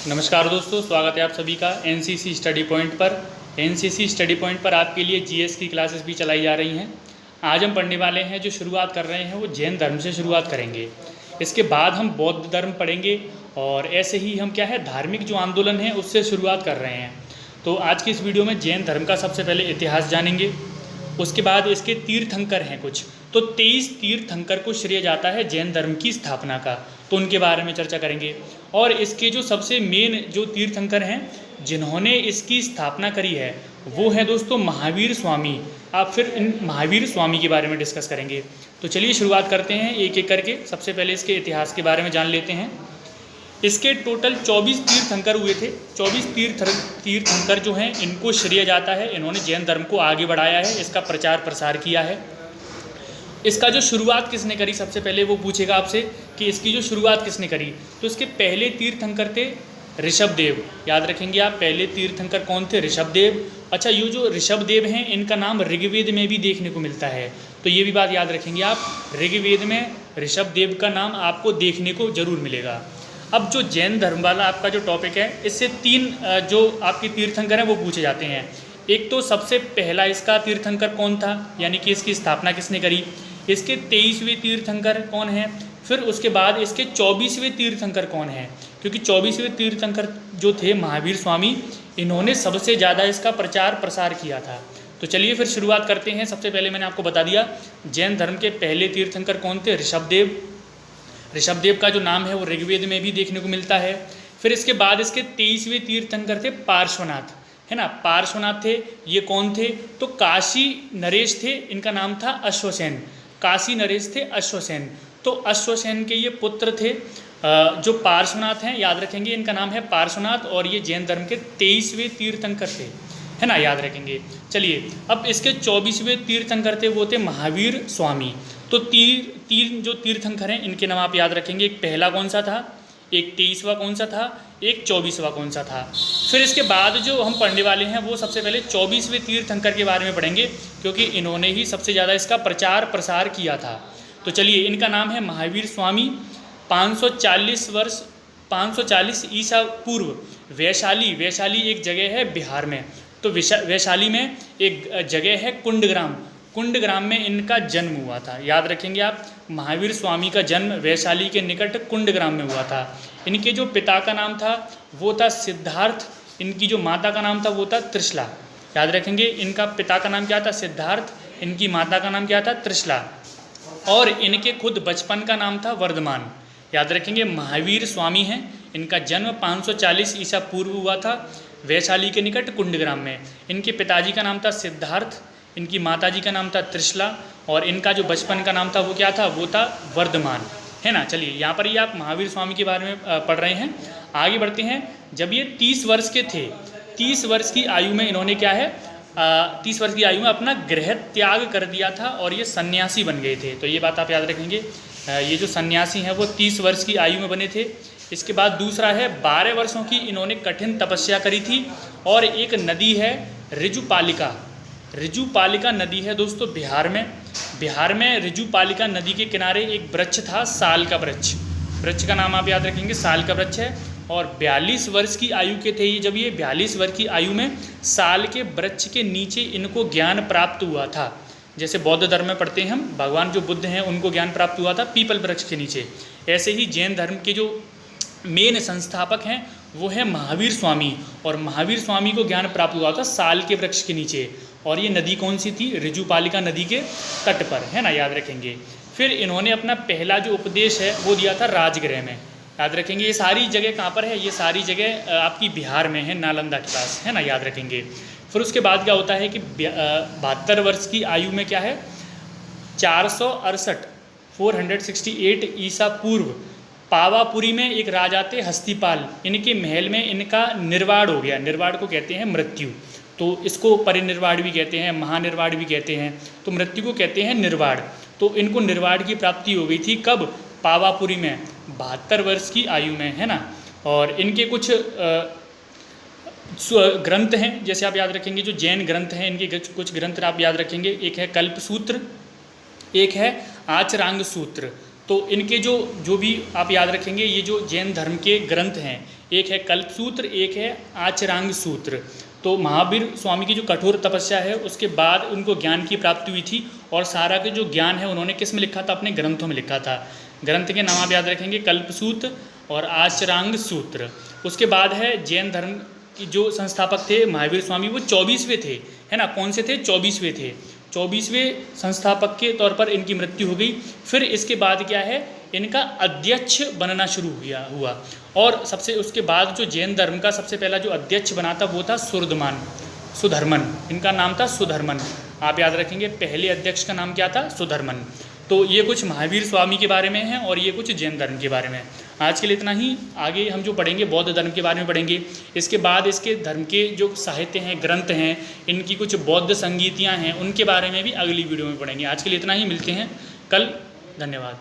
नमस्कार दोस्तों, स्वागत है आप सभी का एनसीसी स्टडी पॉइंट पर। एनसीसी स्टडी पॉइंट पर आपके लिए जीएस की क्लासेस भी चलाई जा रही हैं। आज हम पढ़ने वाले हैं, जो शुरुआत कर रहे हैं वो जैन धर्म से शुरुआत करेंगे। इसके बाद हम बौद्ध धर्म पढ़ेंगे और ऐसे ही हम क्या है धार्मिक जो आंदोलन है उससे शुरुआत कर रहे हैं। तो आज की इस वीडियो में जैन धर्म का सबसे पहले इतिहास जानेंगे, उसके बाद इसके तीर्थंकर हैं कुछ, तो 23 तीर्थंकर को श्रेय जाता है जैन धर्म की स्थापना का, तो उनके बारे में चर्चा करेंगे। और इसके जो सबसे मेन जो तीर्थंकर हैं जिन्होंने इसकी स्थापना करी है वो है दोस्तों महावीर स्वामी। आप फिर इन महावीर स्वामी के बारे में डिस्कस करेंगे। तो चलिए शुरुआत करते हैं एक एक करके। सबसे पहले इसके इतिहास के बारे में जान लेते हैं। इसके टोटल 24 तीर्थंकर हुए थे। 24 तीर्थंकर जो हैं इनको श्रेय जाता है, इन्होंने जैन धर्म को आगे बढ़ाया है, इसका प्रचार प्रसार किया है। इसका जो शुरुआत किसने करी, सबसे पहले वो पूछेगा आपसे कि इसकी जो शुरुआत किसने करी। तो इसके पहले तीर्थंकर थे ऋषभदेव। याद रखेंगे आप, पहले तीर्थंकर कौन थे? ऋषभदेव। अच्छा, ये जो ऋषभदेव हैं इनका नाम ऋग्वेद में भी देखने को मिलता है, तो ये भी बात याद रखेंगे आप। ऋग्वेद में ऋषभदेव का नाम आपको देखने को जरूर मिलेगा। अब जो जैन धर्म वाला आपका जो टॉपिक है, इससे 3 जो आपके तीर्थंकर हैं वो पूछे जाते हैं। एक तो सबसे पहला इसका तीर्थंकर कौन था, यानी कि इसकी स्थापना किसने करी। इसके 23वें तीर्थंकर कौन हैं। फिर उसके बाद इसके 24वें तीर्थंकर कौन हैं, क्योंकि 24वें तीर्थंकर जो थे महावीर स्वामी, इन्होंने सबसे ज़्यादा इसका प्रचार प्रसार किया था। तो चलिए फिर शुरुआत करते हैं। सबसे पहले मैंने आपको बता दिया जैन धर्म के पहले तीर्थंकर कौन थे, ऋषभदेव। ऋषभदेव का जो नाम है वो ऋग्वेद में भी देखने को मिलता है। फिर इसके बाद इसके 23वें तीर्थंकर थे पार्श्वनाथ, है ना। पार्श्वनाथ थे, ये कौन थे? तो काशी नरेश थे, इनका नाम था अश्वसेन। काशी नरेश थे अश्वसेन, तो अश्वसेन के ये पुत्र थे जो पार्श्वनाथ हैं। याद रखेंगे इनका नाम है पार्श्वनाथ, और ये जैन धर्म के 23वें तीर्थंकर थे, है ना, याद रखेंगे। चलिए अब इसके 24वें तीर्थंकर थे वो थे महावीर स्वामी। तो तीन जो तीर्थंकर हैं इनके नाम आप याद रखेंगे। एक पहला कौन सा था, एक 23वां कौन सा था, एक 24वां कौन सा था। फिर इसके बाद जो हम पढ़ने वाले हैं वो सबसे पहले 24वें तीर्थंकर के बारे में पढ़ेंगे, क्योंकि इन्होंने ही सबसे ज़्यादा इसका प्रचार प्रसार किया था। तो चलिए, इनका नाम है महावीर स्वामी। 540 ईसा पूर्व वैशाली एक जगह है बिहार में, तो वैशाली में एक जगह है कुंडग्राम में इनका जन्म हुआ था। याद रखेंगे आप, महावीर स्वामी का जन्म वैशाली के निकट कुंडग्राम में हुआ था। इनके जो पिता का नाम था वो था सिद्धार्थ, इनकी जो माता का नाम था वो था त्रिशला। याद रखेंगे, इनका पिता का नाम क्या था? सिद्धार्थ। इनकी माता का नाम क्या था? त्रिशला। और इनके खुद बचपन का नाम था वर्धमान। याद रखेंगे, महावीर स्वामी हैं, इनका जन्म 540 ईसा पूर्व हुआ था वैशाली के निकट कुंडग्राम में। इनके पिताजी का नाम था सिद्धार्थ, इनकी माताजी का नाम था त्रिशला, और इनका जो बचपन का नाम था वो क्या था? वो था वर्धमान, है ना। चलिए, यहाँ पर ही आप महावीर स्वामी के बारे में पढ़ रहे हैं। आगे बढ़ते हैं। जब ये 30 वर्ष के थे, 30 वर्ष की आयु में इन्होंने क्या है 30 वर्ष की आयु में अपना गृह त्याग कर दिया था और ये सन्यासी बन गए थे। तो ये बात आप याद रखेंगे, ये जो सन्यासी हैं वो 30 वर्ष की आयु में बने थे। इसके बाद दूसरा है 12 वर्षों की इन्होंने कठिन तपस्या करी थी। और एक नदी है ऋजुपालिका नदी है दोस्तों बिहार में ऋजुपालिका नदी के किनारे एक वृक्ष था, साल का वृक्ष का नाम आप याद रखेंगे, साल का वृक्ष है। और 42 वर्ष की आयु के थे ये जब ये 42 वर्ष की आयु में साल के वृक्ष के नीचे इनको ज्ञान प्राप्त हुआ था। जैसे बौद्ध धर्म में पढ़ते हैं हम, भगवान जो बुद्ध हैं उनको ज्ञान प्राप्त हुआ था पीपल वृक्ष के नीचे। ऐसे ही जैन धर्म के जो मेन संस्थापक हैं वो है महावीर स्वामी, और महावीर स्वामी को ज्ञान प्राप्त हुआ था साल के वृक्ष के नीचे। और ये नदी कौन सी थी? ऋजुपालिका नदी के तट पर, है ना, याद रखेंगे। फिर इन्होंने अपना पहला जो उपदेश है वो दिया था राजगृह में। याद रखेंगे, ये सारी जगह कहाँ पर है? ये सारी जगह आपकी बिहार में है, नालंदा के पास, है ना, याद रखेंगे। फिर उसके बाद क्या होता है कि 72 वर्ष की आयु में क्या है 468 ईसा पूर्व पावापुरी में एक राजा थे हस्तिपाल, इनके महल में इनका निर्वाण हो गया। निर्वाण को कहते हैं मृत्यु, तो इसको परिनिर्वाण भी कहते हैं, महानिर्वाण भी कहते हैं। तो मृत्यु को कहते हैं निर्वाण। तो इनको निर्वाण की प्राप्ति हो गई थी कब? पावापुरी में 72 वर्ष की आयु में, है ना। और इनके कुछ ग्रंथ हैं, जैसे आप याद रखेंगे जो जैन ग्रंथ हैं, इनके कुछ ग्रंथ आप याद रखेंगे। एक है कल्पसूत्र, एक है आचरांग सूत्र। तो इनके जो भी आप याद रखेंगे, ये जो जैन धर्म के ग्रंथ हैं, एक है कल्पसूत्र, एक है आचरांग सूत्र। तो महावीर स्वामी की जो कठोर तपस्या है उसके बाद उनको ज्ञान की प्राप्ति हुई थी, और सारा के जो ज्ञान है उन्होंने किस में लिखा था? अपने ग्रंथों में लिखा था। ग्रंथ के नाम आप याद रखेंगे, कल्पसूत्र और आचरांग सूत्र। उसके बाद है जैन धर्म की जो संस्थापक थे महावीर स्वामी, वो 24वें थे, है ना। कौन से थे? 24वें थे। 24वें संस्थापक के तौर पर इनकी मृत्यु हो गई। फिर इसके बाद क्या है, इनका अध्यक्ष बनना शुरू हुआ। और सबसे उसके बाद जो जैन धर्म का सबसे पहला जो अध्यक्ष बना था वो था सुधर्मन। इनका नाम था सुधर्मन। आप याद रखेंगे, पहले अध्यक्ष का नाम क्या था? सुधर्मन। तो ये कुछ महावीर स्वामी के बारे में है और ये कुछ जैन धर्म के बारे में। आज के लिए इतना ही। आगे हम जो पढ़ेंगे बौद्ध धर्म के बारे में पढ़ेंगे। इसके बाद इसके धर्म के जो साहित्य हैं, ग्रंथ हैं, इनकी कुछ बौद्ध संगीतियाँ हैं, उनके बारे में भी अगली वीडियो में पढ़ेंगे। आज के लिए इतना ही, मिलते हैं कल। धन्यवाद।